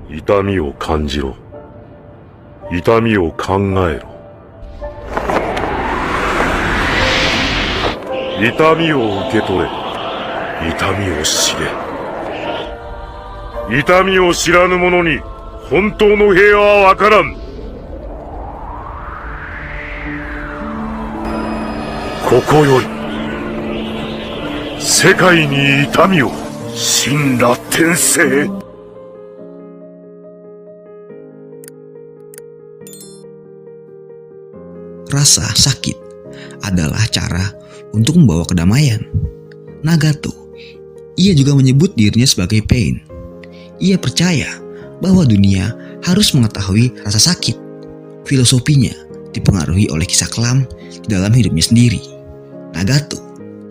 痛みを感じろ。痛みを考えろ。痛みを受け取れ。痛みを知れ。痛みを知らぬ者に本当の平和はわからん。ここより世界に痛みを。神羅転生。Rasa sakit adalah cara untuk membawa kedamaian. Nagato, ia juga menyebut dirinya sebagai pain. Ia percaya bahwa dunia harus mengetahui rasa sakit. Filosofinya dipengaruhi oleh kisah kelam di dalam hidupnya sendiri. Nagato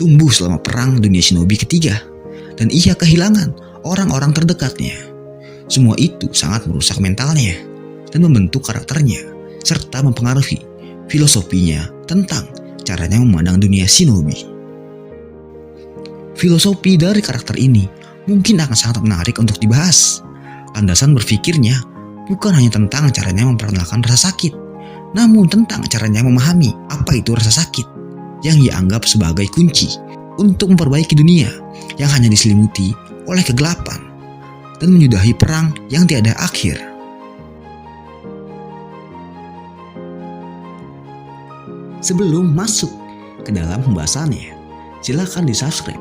tumbuh selama perang dunia shinobi ketiga, dan ia kehilangan orang-orang terdekatnya. Semua itu sangat merusak mentalnya dan membentuk karakternya, serta mempengaruhi filosofinya tentang caranya memandang dunia shinobi. Filosofi dari karakter ini mungkin akan sangat menarik untuk dibahas. Landasan berpikirnya bukan hanya tentang caranya memperkenalkan rasa sakit, namun tentang caranya memahami apa itu rasa sakit yang ia anggap sebagai kunci untuk memperbaiki dunia yang hanya diselimuti oleh kegelapan dan menyudahi perang yang tiada akhir. Sebelum masuk ke dalam pembahasannya, silakan di-subscribe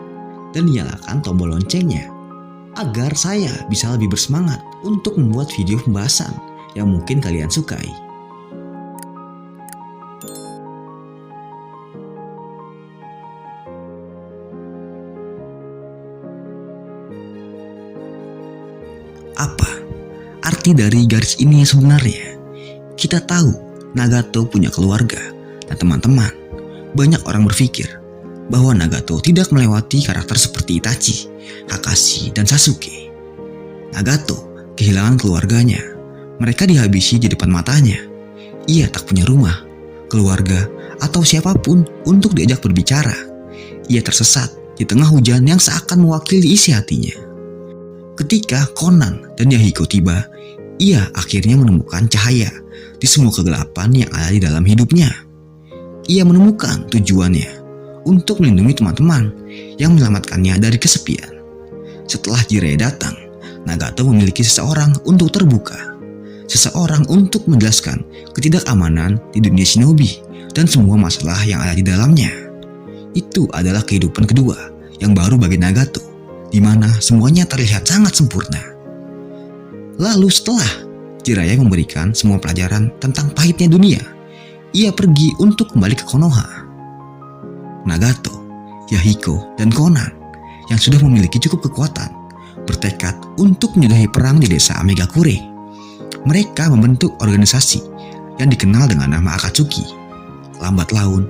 dan nyalakan tombol loncengnya agar saya bisa lebih bersemangat untuk membuat video pembahasan yang mungkin kalian sukai. Apa arti dari garis ini yang sebenarnya? Kita tahu Nagato punya keluarga dan teman-teman. Banyak orang berpikir bahwa Nagato tidak melewati karakter seperti Itachi, Kakashi, dan Sasuke. Nagato kehilangan keluarganya. Mereka dihabisi di depan matanya. Ia tak punya rumah, keluarga, atau siapapun untuk diajak berbicara. Ia tersesat di tengah hujan yang seakan mewakili isi hatinya. Ketika Conan dan Yahiko tiba, ia akhirnya menemukan cahaya di semua kegelapan yang ada di dalam hidupnya. Ia menemukan tujuannya untuk melindungi teman-teman yang menyelamatkannya dari kesepian. Setelah Jiraiya datang, Nagato memiliki seseorang untuk terbuka. Seseorang untuk menjelaskan ketidakamanan di dunia shinobi dan semua masalah yang ada di dalamnya. Itu adalah kehidupan kedua yang baru bagi Nagato, di mana semuanya terlihat sangat sempurna. Lalu setelah Jiraiya memberikan semua pelajaran tentang pahitnya dunia, ia pergi untuk kembali ke Konoha. Nagato, Yahiko, dan Conan yang sudah memiliki cukup kekuatan bertekad untuk menyudahi perang di desa Amegakure. Mereka membentuk organisasi yang dikenal dengan nama Akatsuki. Lambat laun,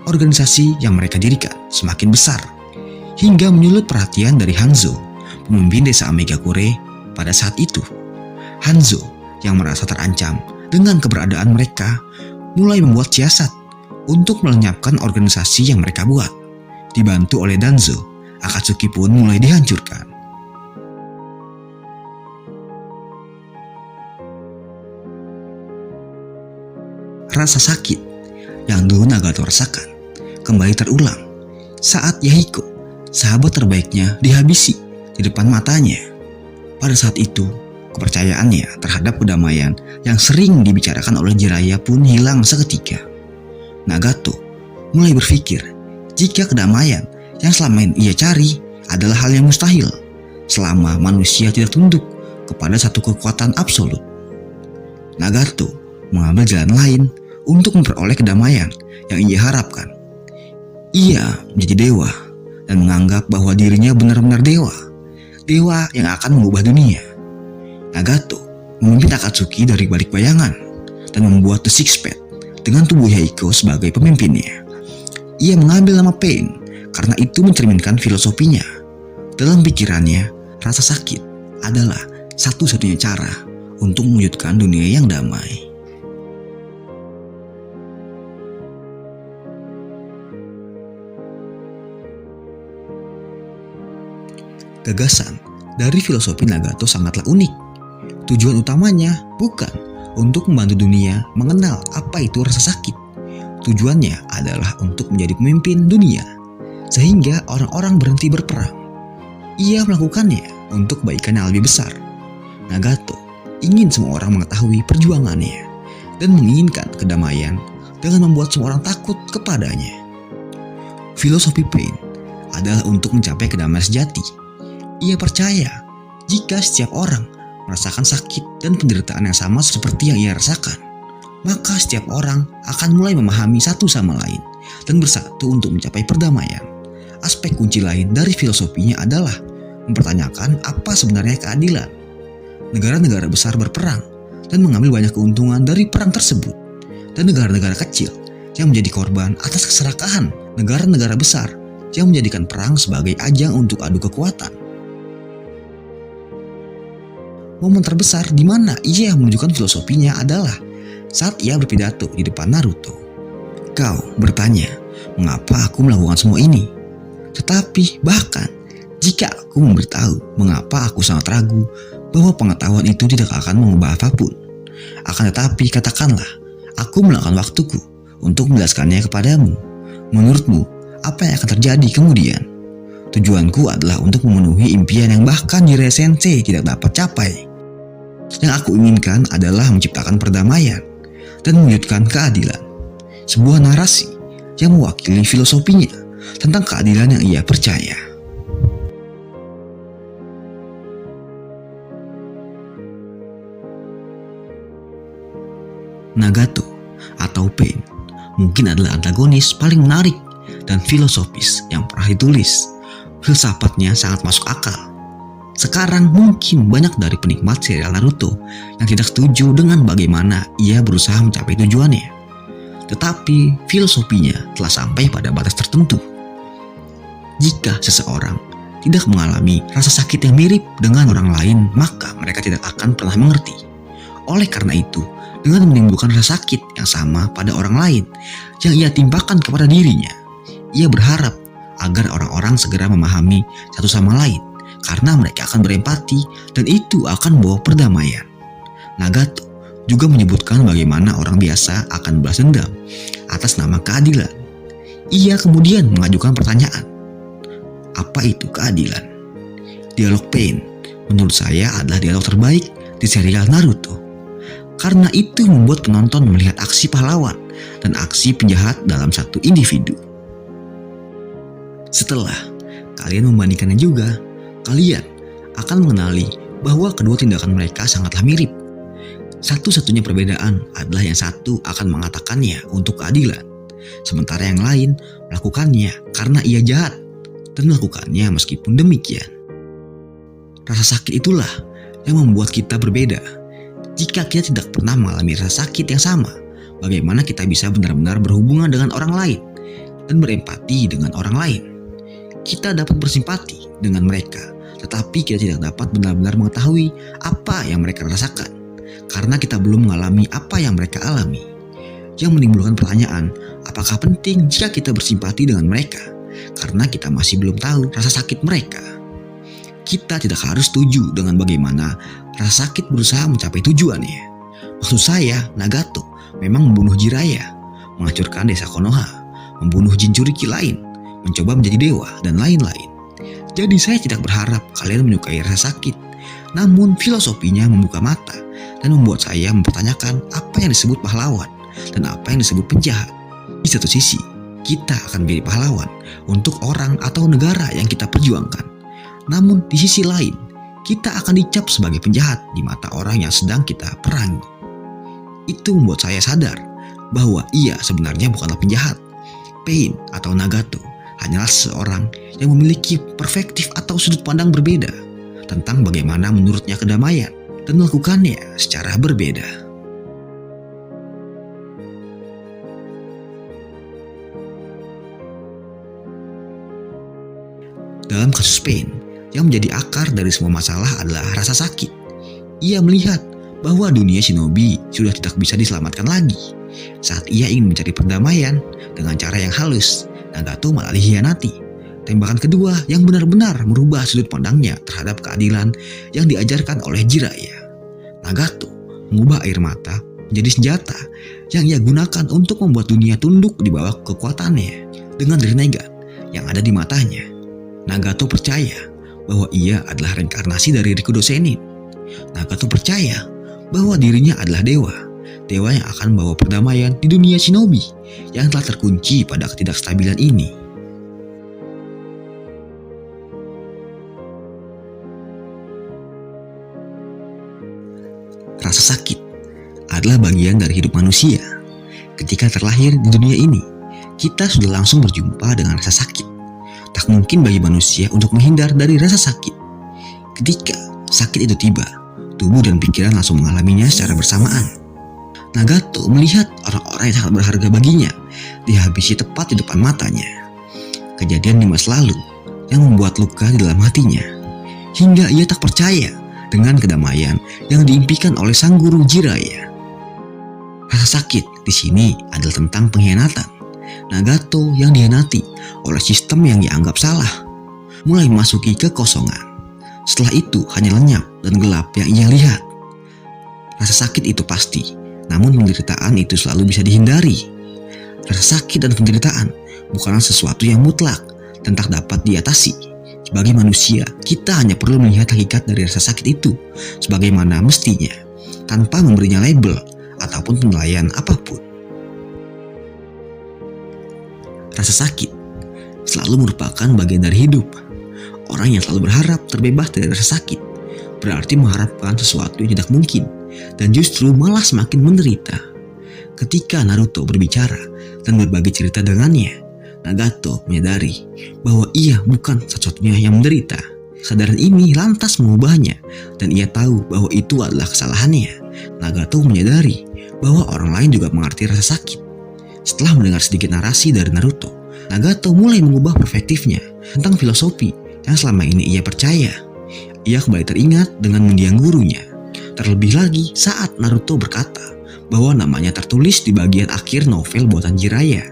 organisasi yang mereka dirikan semakin besar hingga menyulut perhatian dari Hanzo, pemimpin desa Amegakure pada saat itu. Hanzo yang merasa terancam dengan keberadaan mereka mulai membuat siasat untuk melenyapkan organisasi yang mereka buat. Dibantu oleh Danzo, Akatsuki pun mulai dihancurkan. Rasa sakit yang dulu Nagato rasakan kembali terulang saat Yahiko, sahabat terbaiknya, dihabisi di depan matanya. Pada saat itu, kepercayaannya terhadap kedamaian yang sering dibicarakan oleh Jiraiya pun hilang seketika. Nagato mulai berpikir jika kedamaian yang selama ini ia cari adalah hal yang mustahil selama manusia tidak tunduk kepada satu kekuatan absolut. Nagato mengambil jalan lain untuk memperoleh kedamaian yang ia harapkan. Ia menjadi dewa dan menganggap bahwa dirinya benar-benar dewa yang akan mengubah dunia. Nagato memimpin Akatsuki dari balik bayangan dan membuat The Six Path dengan tubuh Yahiko sebagai pemimpinnya. Ia mengambil nama Pain karena itu mencerminkan filosofinya. Dalam pikirannya, rasa sakit adalah satu-satunya cara untuk mewujudkan dunia yang damai. Gagasan dari filosofi Nagato sangatlah unik. Tujuan utamanya bukan untuk membantu dunia mengenal apa itu rasa sakit. Tujuannya adalah untuk menjadi pemimpin dunia, sehingga orang-orang berhenti berperang. Ia melakukannya untuk kebaikan yang lebih besar. Nagato ingin semua orang mengetahui perjuangannya dan menginginkan kedamaian dengan membuat semua orang takut kepadanya. Filosofi Pain adalah untuk mencapai kedamaian sejati. Ia percaya jika setiap orang merasakan sakit dan penderitaan yang sama seperti yang ia rasakan, maka setiap orang akan mulai memahami satu sama lain dan bersatu untuk mencapai perdamaian. Aspek kunci lain dari filosofinya adalah mempertanyakan apa sebenarnya keadilan. Negara-negara besar berperang dan mengambil banyak keuntungan dari perang tersebut, dan negara-negara kecil yang menjadi korban atas keserakahan negara-negara besar yang menjadikan perang sebagai ajang untuk adu kekuatan. Momen terbesar di mana ia menunjukkan filosofinya adalah saat ia berpidato di depan Naruto. Kau bertanya, mengapa aku melakukan semua ini? Tetapi bahkan jika aku memberitahu mengapa aku sangat ragu bahwa pengetahuan itu tidak akan mengubah apapun. Akan tetapi katakanlah, aku melakukan waktuku untuk menjelaskannya kepadamu. Menurutmu, apa yang akan terjadi kemudian? Tujuanku adalah untuk memenuhi impian yang bahkan Jiraiya Sensei tidak dapat capai. Yang aku inginkan adalah menciptakan perdamaian dan mewujudkan keadilan. Sebuah narasi yang mewakili filosofinya tentang keadilan yang ia percaya. Nagato atau Pain mungkin adalah antagonis paling menarik dan filosofis yang pernah ditulis. Filsafatnya sangat masuk akal. Sekarang mungkin banyak dari penikmat serial Naruto yang tidak setuju dengan bagaimana ia berusaha mencapai tujuannya. Tetapi filosofinya telah sampai pada batas tertentu. Jika seseorang tidak mengalami rasa sakit yang mirip dengan orang lain, maka mereka tidak akan pernah mengerti. Oleh karena itu, dengan menimbulkan rasa sakit yang sama pada orang lain yang ia timpakan kepada dirinya, ia berharap agar orang-orang segera memahami satu sama lain, karena mereka akan berempati dan itu akan membawa perdamaian. Nagato juga menyebutkan bagaimana orang biasa akan balas dendam atas nama keadilan. Ia kemudian mengajukan pertanyaan, apa itu keadilan? Dialog Pain menurut saya adalah dialog terbaik di serial Naruto. Karena itu membuat penonton melihat aksi pahlawan dan aksi penjahat dalam satu individu. Setelah kalian membandingkannya juga, kalian akan mengenali bahwa kedua tindakan mereka sangatlah mirip. Satu-satunya perbedaan adalah yang satu akan mengatakannya untuk keadilan, sementara yang lain melakukannya karena ia jahat dan melakukannya meskipun demikian. Rasa sakit itulah yang membuat kita berbeda. Jika kita tidak pernah mengalami rasa sakit yang sama, bagaimana kita bisa benar-benar berhubungan dengan orang lain dan berempati dengan orang lain? Kita dapat bersimpati dengan mereka, tetapi kita tidak dapat benar-benar mengetahui apa yang mereka rasakan, karena kita belum mengalami apa yang mereka alami. Yang menimbulkan pertanyaan, apakah penting jika kita bersimpati dengan mereka, karena kita masih belum tahu rasa sakit mereka. Kita tidak harus setuju dengan bagaimana rasa sakit berusaha mencapai tujuannya. Maksud saya, Nagato memang membunuh Jiraiya, menghancurkan desa Konoha, membunuh Jinchuriki lain, mencoba menjadi dewa, dan lain-lain. Jadi saya tidak berharap kalian menyukai rasa sakit, namun filosofinya membuka mata dan membuat saya mempertanyakan apa yang disebut pahlawan dan apa yang disebut penjahat. Di satu sisi, kita akan menjadi pahlawan untuk orang atau negara yang kita perjuangkan. Namun di sisi lain, kita akan dicap sebagai penjahat di mata orang yang sedang kita perangi. Itu membuat saya sadar bahwa ia sebenarnya bukanlah penjahat. Pain atau Nagato hanyalah seseorang yang memiliki perspektif atau sudut pandang berbeda tentang bagaimana menurutnya kedamaian dan melakukannya secara berbeda. Dalam kasus Pain, yang menjadi akar dari semua masalah adalah rasa sakit. Ia melihat bahwa dunia shinobi sudah tidak bisa diselamatkan lagi. Saat ia ingin mencari perdamaian dengan cara yang halus, Nagato malah dikhianati. Tembakan kedua yang benar-benar merubah sudut pandangnya terhadap keadilan yang diajarkan oleh Jiraiya. Nagato mengubah air mata menjadi senjata yang ia gunakan untuk membuat dunia tunduk di bawah kekuatannya. Dengan Rinnegan yang ada di matanya, Nagato percaya bahwa ia adalah reinkarnasi dari Rikudo Sennin. Nagato percaya bahwa dirinya adalah dewa yang akan membawa perdamaian di dunia shinobi yang telah terkunci pada ketidakstabilan ini. Rasa sakit adalah bagian dari hidup manusia. Ketika terlahir di dunia ini, kita sudah langsung berjumpa dengan rasa sakit. Tak mungkin bagi manusia untuk menghindar dari rasa sakit. Ketika sakit itu tiba, tubuh dan pikiran langsung mengalaminya secara bersamaan. Nagato melihat orang-orang yang sangat berharga baginya dihabisi tepat di depan matanya. Kejadian di masa lalu yang membuat luka di dalam hatinya, hingga ia tak percaya dengan kedamaian yang diimpikan oleh sang guru Jiraiya. Rasa sakit di sini adalah tentang pengkhianatan. Nagato yang dikhianati oleh sistem yang dianggap salah, mulai memasuki kekosongan. Setelah itu hanya lenyap dan gelap yang ia lihat. Rasa sakit itu pasti, namun penderitaan itu selalu bisa dihindari. Rasa sakit dan penderitaan bukanlah sesuatu yang mutlak dan tak dapat diatasi. Sebagai manusia, kita hanya perlu melihat hakikat dari rasa sakit itu sebagaimana mestinya, tanpa memberinya label ataupun penilaian apapun. Rasa sakit selalu merupakan bagian dari hidup. Orang yang selalu berharap terbebas dari rasa sakit berarti mengharapkan sesuatu yang tidak mungkin dan justru malah semakin menderita. Ketika Naruto berbicara dan berbagi cerita dengannya, Nagato menyadari bahwa ia bukan satu-satunya yang menderita. Kesadaran ini lantas mengubahnya dan ia tahu bahwa itu adalah kesalahannya. Nagato menyadari bahwa orang lain juga mengerti rasa sakit. Setelah mendengar sedikit narasi dari Naruto, Nagato mulai mengubah perspektifnya tentang filosofi yang selama ini ia percaya. Ia kembali teringat dengan mendiang gurunya. Terlebih lagi saat Naruto berkata bahwa namanya tertulis di bagian akhir novel buatan Jiraiya.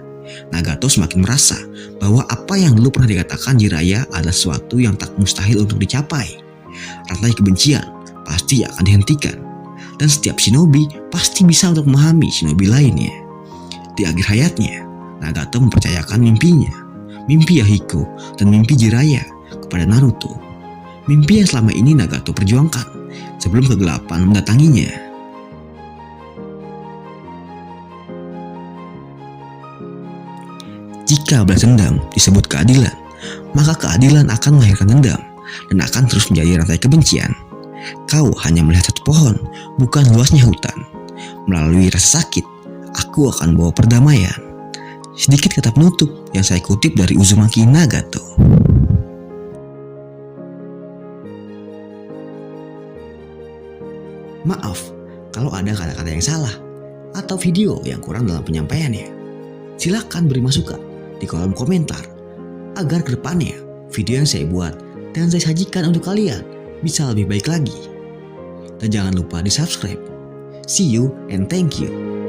Nagato semakin merasa bahwa apa yang dulu pernah dikatakan Jiraiya adalah sesuatu yang tak mustahil untuk dicapai. Rantai kebencian pasti akan dihentikan, dan setiap shinobi pasti bisa untuk memahami shinobi lainnya. Di akhir hayatnya, Nagato mempercayakan mimpinya, mimpi Yahiko dan mimpi Jiraiya kepada Naruto. Mimpi yang selama ini Nagato perjuangkan sebelum kegelapan mendatanginya. Jika balas dendam disebut keadilan, maka keadilan akan melahirkan dendam dan akan terus menjadi rantai kebencian. Kau hanya melihat satu pohon, bukan luasnya hutan. Melalui rasa sakit, aku akan bawa perdamaian. Sedikit kata penutup yang saya kutip dari Uzumaki Nagato. Maaf kalau ada kata-kata yang salah atau video yang kurang dalam penyampaiannya. Silakan beri masukan di kolom komentar agar kedepannya video yang saya buat dan saya sajikan untuk kalian bisa lebih baik lagi. Dan jangan lupa di subscribe. See you and thank you.